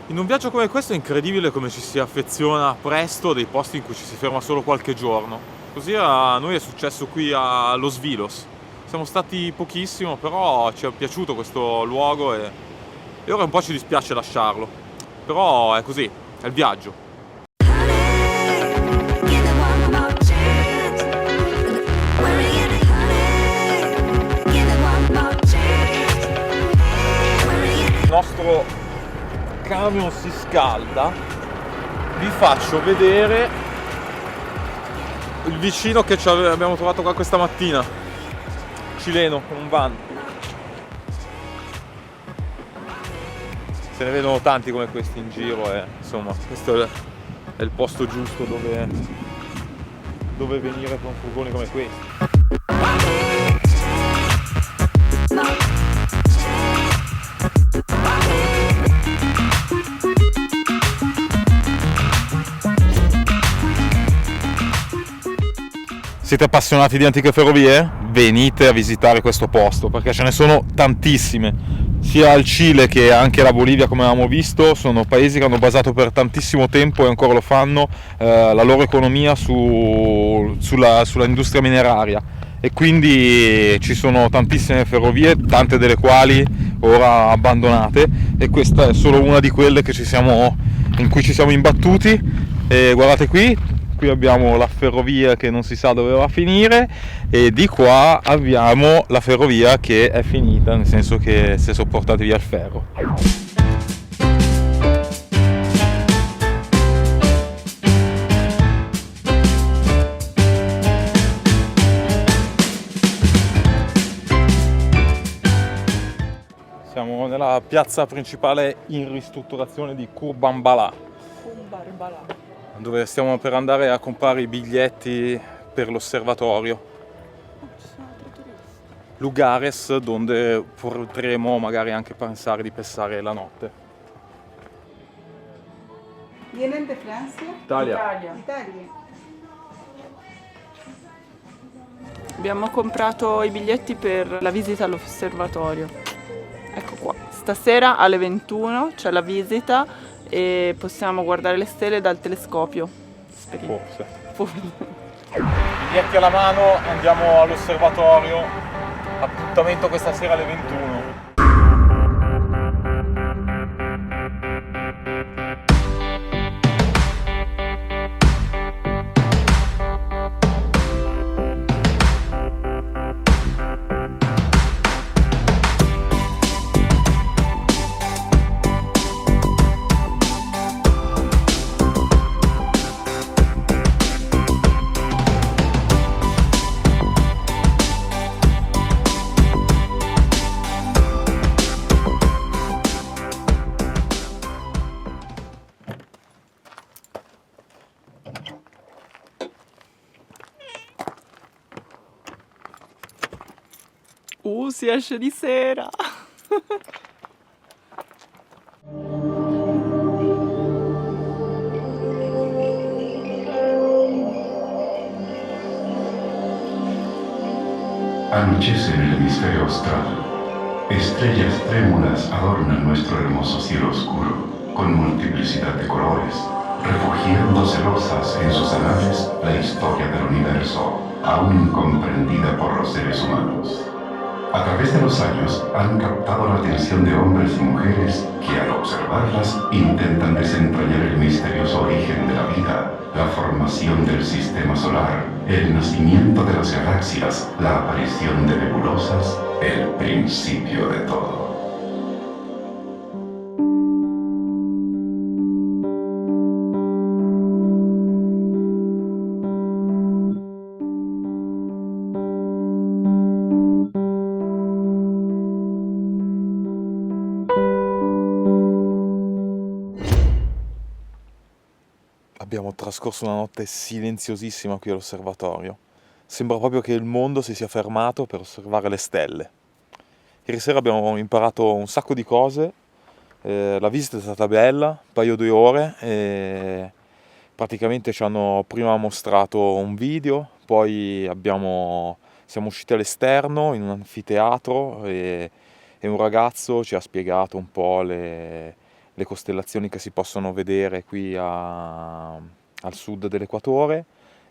In un viaggio come questo è incredibile come ci si affeziona presto a dei posti in cui ci si ferma solo qualche giorno. Così a noi è successo qui a Los Vilos. Siamo stati pochissimo, però ci è piaciuto questo luogo e ora un po' ci dispiace lasciarlo. Però è così, è il viaggio. Il nostro camion si scalda, vi faccio vedere il vicino che abbiamo trovato qua questa mattina, cileno con un van. Se ne vedono tanti come questi in giro e insomma questo è il posto giusto dove venire con furgoni come questi. Siete appassionati di antiche ferrovie? Venite a visitare questo posto perché ce ne sono tantissime. Sia il Cile che anche la Bolivia, come avevamo visto, sono paesi che hanno basato per tantissimo tempo e ancora lo fanno la loro economia sulla industria mineraria, e quindi ci sono tantissime ferrovie, tante delle quali ora abbandonate, e questa è solo una di quelle in cui ci siamo imbattuti. E guardate qui abbiamo la ferrovia che non si sa dove va a finire, e di qua abbiamo la ferrovia che è finita, nel senso che si è sopportati via il ferro. Siamo nella piazza principale in ristrutturazione di Curbanbalà, dove stiamo per andare a comprare i biglietti per l'osservatorio. Lugares dove potremo magari anche pensare di passare la notte. ¿Vienen de Francia? Italia. Italia. Abbiamo comprato i biglietti per la visita all'osservatorio. Ecco qua. Stasera alle 21 c'è la visita e possiamo guardare le stelle dal telescopio. Speriamo. Forse. Biglietti alla mano, andiamo all'osservatorio. Appuntamento questa sera alle 21. Si esce di sera! Anochece en el hemisferio austral. Estrellas trémulas adornan nuestro hermoso cielo oscuro, con multiplicidad de colores, refugiando celosas en sus anales la historia del universo, aún incomprendida por los seres humanos. A través de los años han captado la atención de hombres y mujeres que al observarlas intentan desentrañar el misterioso origen de la vida, la formación del sistema solar, el nacimiento de las galaxias, la aparición de nebulosas, el principio de todo. Abbiamo trascorso una notte silenziosissima qui all'osservatorio. Sembra proprio che il mondo si sia fermato per osservare le stelle. Ieri sera abbiamo imparato un sacco di cose, la visita è stata bella, un paio di ore, e praticamente ci hanno prima mostrato un video, poi siamo usciti all'esterno in un anfiteatro e un ragazzo ci ha spiegato un po' le costellazioni che si possono vedere qui al sud dell'equatore,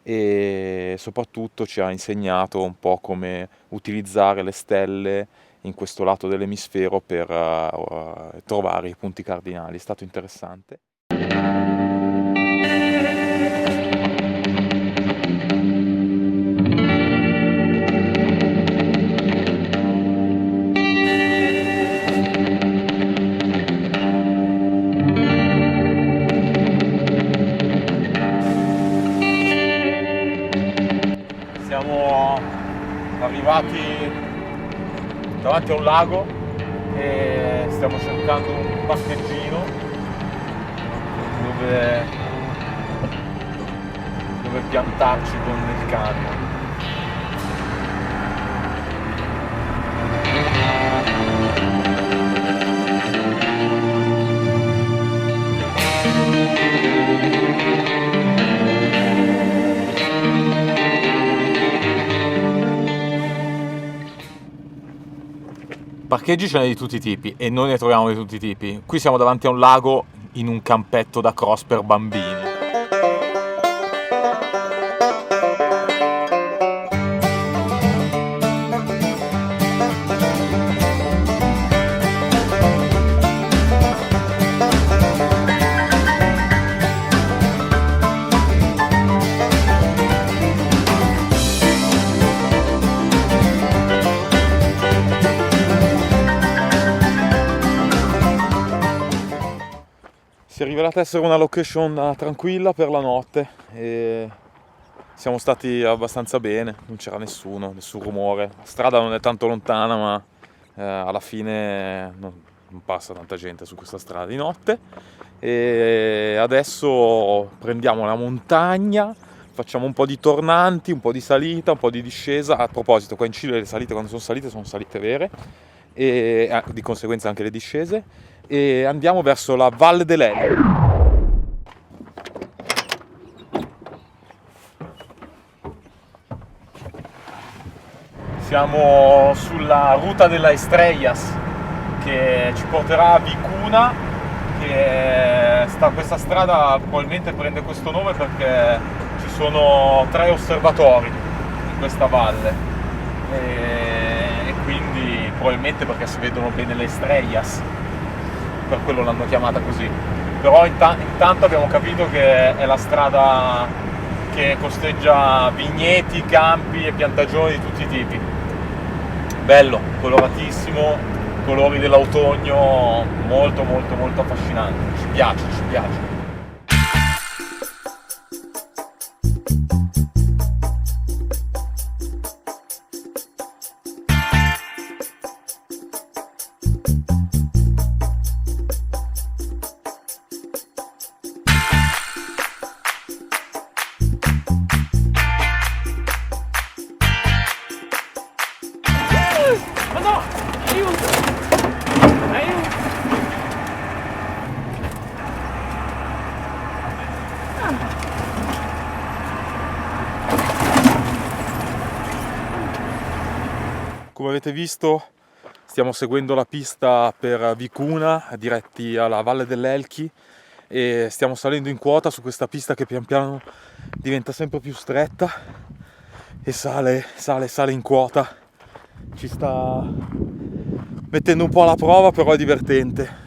e soprattutto ci ha insegnato un po' come utilizzare le stelle in questo lato dell'emisfero per trovare i punti cardinali. È stato interessante. Siamo arrivati davanti a un lago e stiamo cercando un parcheggino dove piantarci con il camion. Parcheggi ce n'è di tutti i tipi e noi ne troviamo di tutti i tipi. Qui siamo davanti a un lago in un campetto da cross per bambini. Si è rivelata essere una location tranquilla per la notte e siamo stati abbastanza bene, non c'era nessun rumore. La strada non è tanto lontana, ma alla fine non passa tanta gente su questa strada di notte. E adesso prendiamo la montagna, facciamo un po' di tornanti, un po' di salita, un po' di discesa. A proposito, qua in Cile le salite, quando sono salite vere, e di conseguenza anche le discese, e andiamo verso la Valle dell'Elqui. Siamo sulla Ruta de las Estrellas che ci porterà a Vicuna, questa strada probabilmente prende questo nome perché ci sono 3 osservatori in questa valle e quindi probabilmente perché si vedono bene le estrellas, per quello l'hanno chiamata così. Però intanto abbiamo capito che è la strada che costeggia vigneti, campi e piantagioni di tutti i tipi. Bello, coloratissimo, colori dell'autunno, molto molto molto affascinante. Ci piace, ci piace. Ma no! Aiuto! Aiuto! Come avete visto, stiamo seguendo la pista per Vicuna, diretti alla Valle dell'Elqui, e stiamo salendo in quota su questa pista che pian piano diventa sempre più stretta e sale in quota. Ci sta mettendo un po' alla prova, però è divertente.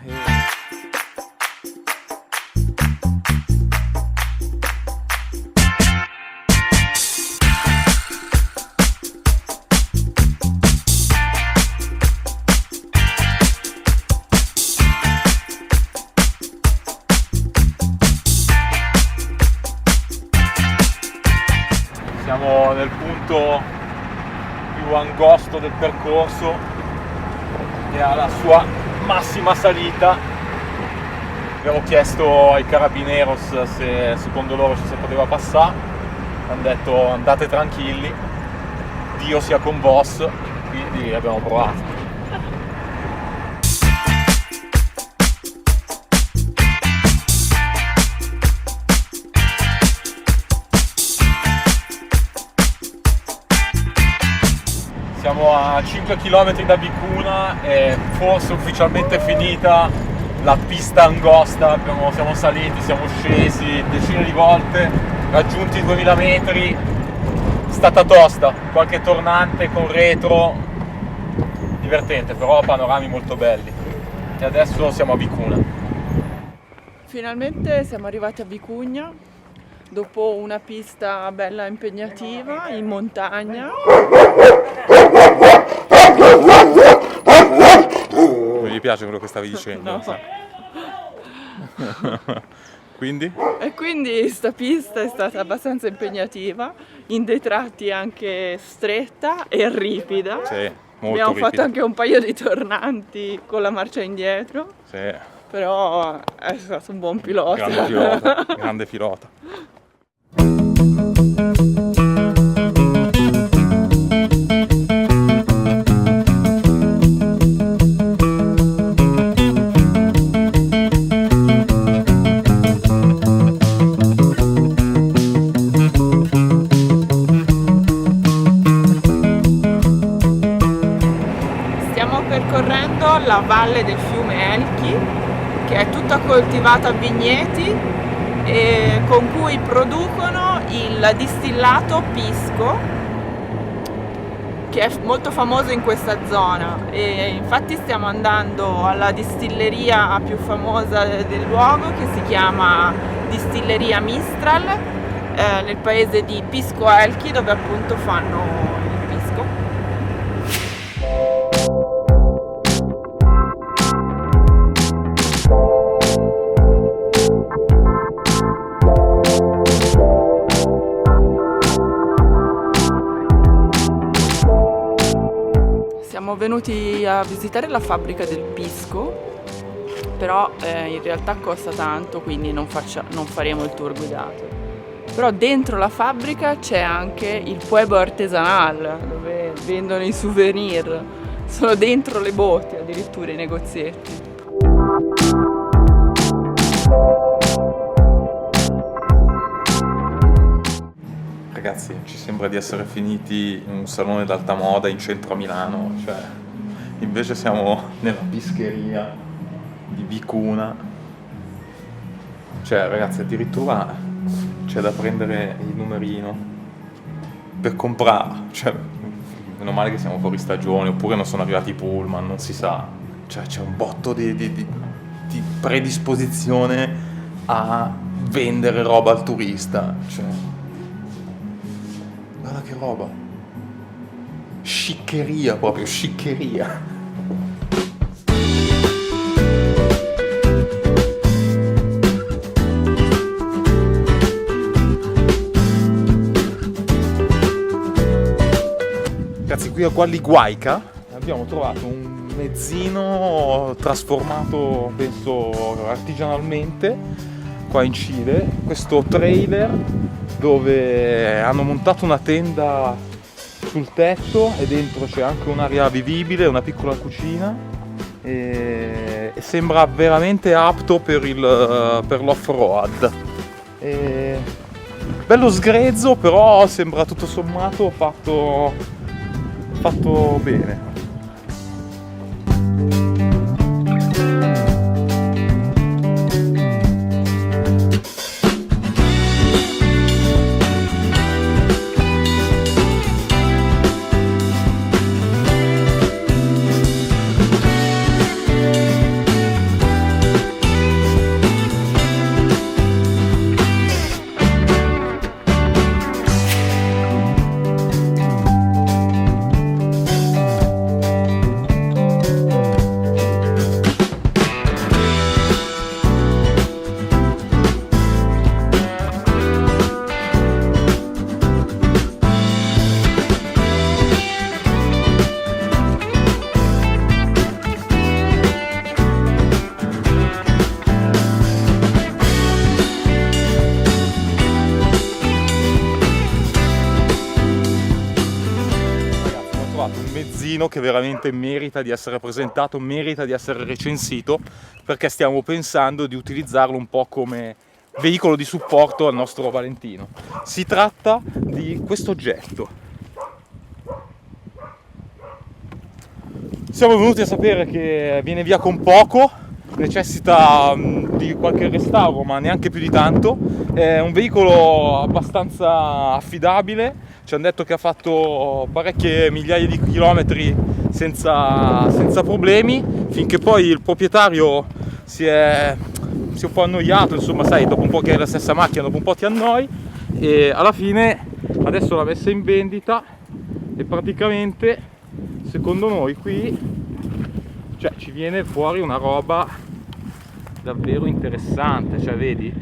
Siamo nel punto più angosto del percorso e alla sua massima salita. Abbiamo chiesto ai carabineros se secondo loro ci si poteva passare, hanno detto andate tranquilli, Dio sia con vos, quindi abbiamo provato. Siamo a 5 km da Vicuna e forse ufficialmente finita la pista angosta, siamo saliti, siamo scesi decine di volte, raggiunti 2000 metri, è stata tosta, qualche tornante con retro, divertente, però panorami molto belli. E adesso siamo a Vicuna. Finalmente siamo arrivati a Vicugna, dopo una pista bella impegnativa, in montagna. Non gli piace quello che stavi dicendo? No. Quindi? E quindi sta pista è stata abbastanza impegnativa, in dei tratti anche stretta e ripida. Sì, molto Abbiamo ripida. fatto anche un paio di tornanti con la marcia indietro, Sì, però è stato un buon pilota. grande pilota, grande pilota. Stiamo percorrendo la valle del fiume Elchi, che è tutta coltivata a vigneti e con cui producono il distillato pisco, che è molto famoso in questa zona. E infatti stiamo andando alla distilleria più famosa del luogo, che si chiama Distilleria Mistral, nel paese di Pisco Elchi, dove appunto fanno il pisco. Siamo venuti a visitare la fabbrica del pisco, però in realtà costa tanto, quindi non faremo il tour guidato. Però dentro la fabbrica c'è anche il pueblo artesanal, dove vendono i souvenir. Sono dentro le botti addirittura i negozietti. Ragazzi, ci sembra di essere finiti in un salone d'alta moda in centro a Milano, cioè invece siamo nella pischeria di Vicuna. Cioè ragazzi, addirittura c'è da prendere il numerino per comprare, cioè meno male che siamo fuori stagione, oppure non sono arrivati i pullman, non si sa. Cioè c'è un botto di predisposizione a vendere roba al turista, cioè guarda che roba, sciccheria, proprio sciccheria. Ragazzi, qui a Gualli Guaica abbiamo trovato un mezzino trasformato, penso artigianalmente, qua in Cile, questo trailer dove hanno montato una tenda sul tetto e dentro c'è anche un'area vivibile, una piccola cucina e sembra veramente apto per l'off-road. Bello sgrezzo, però sembra tutto sommato fatto bene. Che veramente merita di essere presentato, merita di essere recensito, perché stiamo pensando di utilizzarlo un po' come veicolo di supporto al nostro Valentino. Si tratta di questo oggetto. Siamo venuti a sapere che viene via con poco, necessita di qualche restauro, ma neanche più di tanto. È un veicolo abbastanza affidabile, ci hanno detto che ha fatto parecchie migliaia di chilometri senza problemi, finché poi il proprietario si è un po' annoiato, insomma, sai, dopo un po' che hai la stessa macchina, dopo un po' ti annoi, e alla fine adesso l'ha messa in vendita e praticamente, secondo noi qui, cioè, ci viene fuori una roba davvero interessante, cioè vedi?